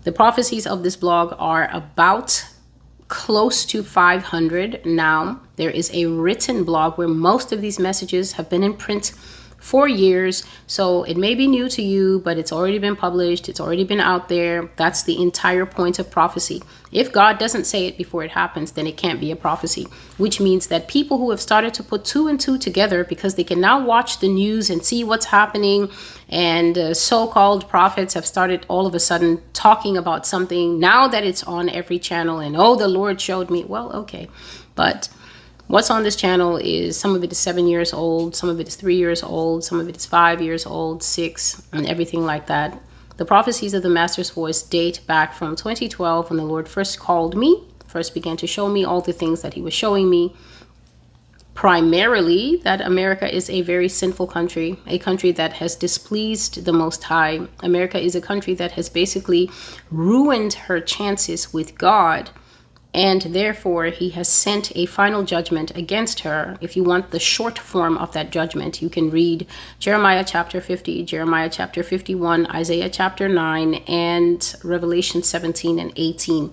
The prophecies of this blog are about close to 500 now. There is a written blog where most of these messages have been in print for years. So it may be new to you, but it's already been published. It's already been out there. That's the entire point of prophecy. If God doesn't say it before it happens, then it can't be a prophecy, which means that people who have started to put two and two together because they can now watch the news and see what's happening, and so-called prophets have started all of a sudden talking about something now that it's on every channel, and oh, the Lord showed me. Well, okay, but what's on this channel is, some of it is 7 years old, some of it is 3 years old, some of it is 5 years old, 6, and everything like that. The prophecies of the Master's voice date back from 2012, when the Lord first called me, first began to show me all the things that he was showing me. Primarily that America is a very sinful country, a country that has displeased the Most High. America is a country that has basically ruined her chances with God, and therefore he has sent a final judgment against her. If you want the short form of that judgment, you can read Jeremiah chapter 50, Jeremiah chapter 51, Isaiah chapter 9, and Revelation 17 and 18.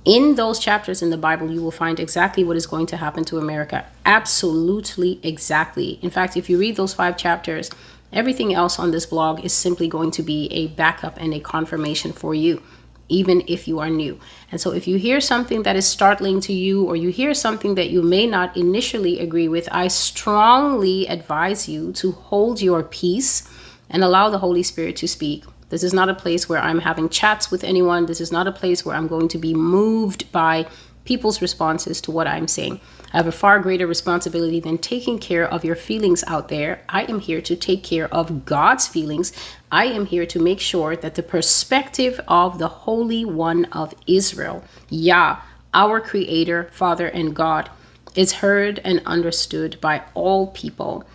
In those chapters in the Bible, you will find exactly what is going to happen to America. Absolutely exactly. In fact, if you read those 5 chapters, everything else on this blog is simply going to be a backup and a confirmation for you, even if you are new. And so if you hear something that is startling to you, or you hear something that you may not initially agree with, I strongly advise you to hold your peace and allow the Holy Spirit to speak. This is not a place where I'm having chats with anyone. This is not a place where I'm going to be moved by people's responses to what I'm saying. I have a far greater responsibility than taking care of your feelings out there. I am here to take care of God's feelings. I am here to make sure that the perspective of the Holy One of Israel, Yah, our Creator, Father, and God, is heard and understood by all people.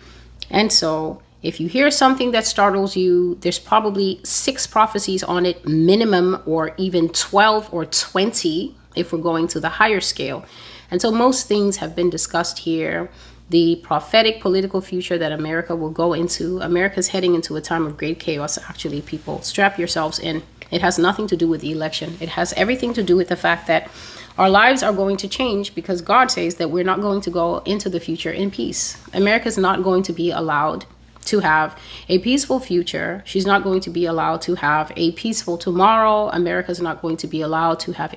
And so if you hear something that startles you, there's probably 6 prophecies on it minimum, or even 12 or 20 if we're going to the higher scale. And so most things have been discussed here. The prophetic political future that America will go into. America's heading into a time of great chaos, actually, people. Strap yourselves in. It has nothing to do with the election. It has everything to do with the fact that our lives are going to change, because God says that we're not going to go into the future in peace. America's not going to be allowed to have a peaceful future. She's not going to be allowed to have a peaceful tomorrow. America's not going to be allowed to have